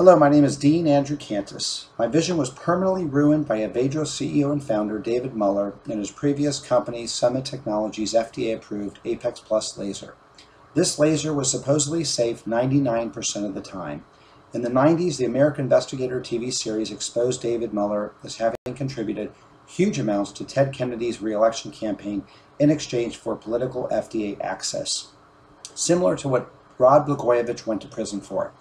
Hello, my name is Dean Andrew Kantis. My vision was permanently ruined by Avedro CEO and founder David Muller and his previous company Summit Technologies FDA-approved Apex Plus laser. This laser was supposedly safe 99% of the time. In the 90s, the American Investigator TV series exposed David Muller as having contributed huge amounts to Ted Kennedy's re-election campaign in exchange for political FDA access, similar to what Rod Blagojevich went to prison for.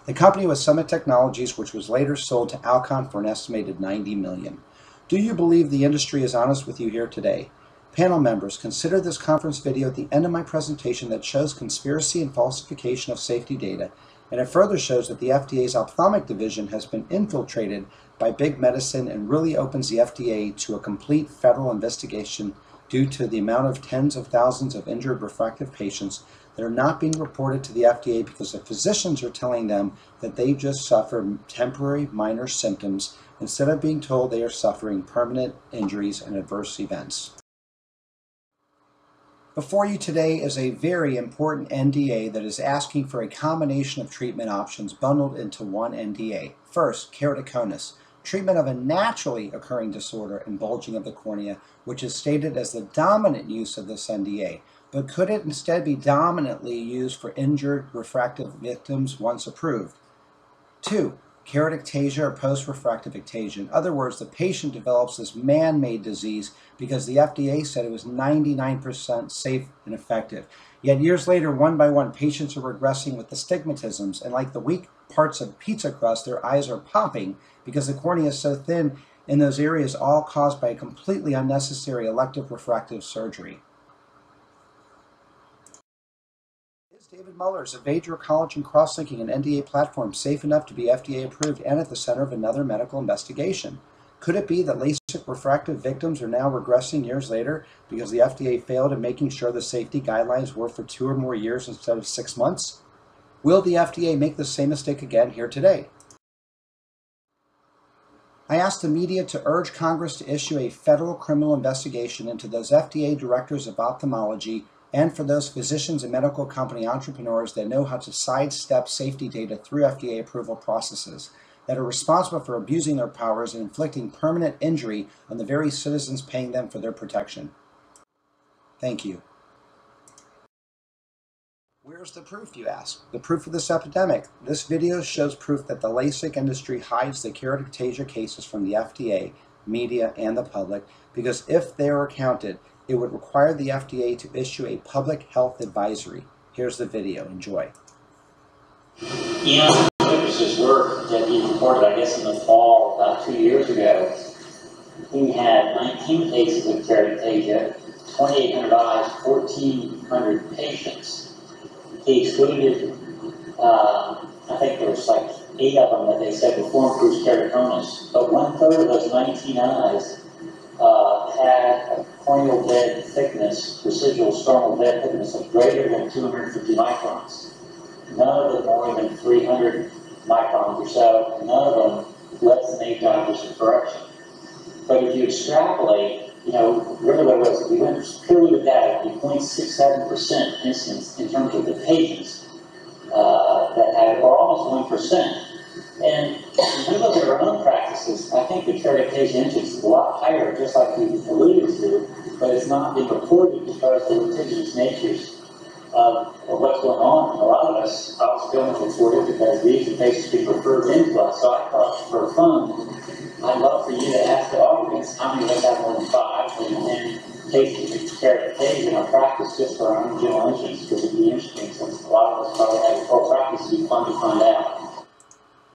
The company was Summit Technologies, which was later sold to Alcon for an estimated $90 million. Do you believe the industry is honest with you here today? Panel members, consider this conference video at the end of my presentation that shows conspiracy and falsification of safety data, and it further shows that the FDA's ophthalmic division has been infiltrated by big medicine and really opens the FDA to a complete federal investigation due to the amount of tens of thousands of injured refractive patients that are not being reported to the FDA because the physicians are telling them that they just suffer temporary minor symptoms instead of being told they are suffering permanent injuries and adverse events. Before you today is a very important NDA that is asking for a combination of treatment options bundled into one NDA. First, keratoconus, treatment of a naturally occurring disorder and bulging of the cornea, which is stated as the dominant use of this NDA. But could it instead be dominantly used for injured refractive victims once approved? 2. Keratoconus or post-refractive ectasia. In other words, the patient develops this man-made disease because the FDA said it was 99% safe and effective. Yet years later, one by one, patients are regressing with astigmatisms, and like the weak parts of pizza crust, their eyes are popping because the cornea is so thin in those areas, all caused by a completely unnecessary elective refractive surgery. Is David Muller's Avedro Collagen Cross Linking and NDA platform safe enough to be FDA approved and at the center of another medical investigation? Could it be that LASIK refractive victims are now regressing years later because the FDA failed in making sure the safety guidelines were for 2 or more years instead of 6 months? Will the FDA make the same mistake again here today? I asked the media to urge Congress to issue a federal criminal investigation into those FDA directors of ophthalmology and for those physicians and medical company entrepreneurs that know how to sidestep safety data through FDA approval processes, that are responsible for abusing their powers and inflicting permanent injury on the very citizens paying them for their protection. Thank you. Where's the proof, you ask? The proof of this epidemic. This video shows proof that the LASIK industry hides the Keratoconus cases from the FDA, media, and the public, because if they are counted, it would require the FDA to issue a public health advisory. Here's the video. Enjoy. Yeah, there's this work that he reported, I guess, in the fall about 2 years ago. He had 19 cases of keratoconus, 2,800 eyes, 1,400 patients. He excluded, I think there was like 8 of them that they said were form-proof keratoconus, but 1/3 of those 19 eyes had a corneal bed thickness, residual stromal bed thickness of greater than 250 microns. None of them more than 300 microns or so, none of them less than 8 diopters of correction. But if you extrapolate, really what it was, if you went purely with that, it would be 0.67% incidence in terms of the patients that had, or almost 1%. And if we look at our own practices, I think the keratoconus incidence is a lot higher, just like we alluded to, but it's not being reported because of the litigious natures of what's going on. A lot of us, I was going to report it because these are cases being referred into us. So I thought, for fun, I'd love for you to ask the audience how many of us have more than 5 and 10 cases of keratoconus in our practice just for our own general interest, because it'd be interesting since a lot of us probably have a full practice. It'd be fun to find out.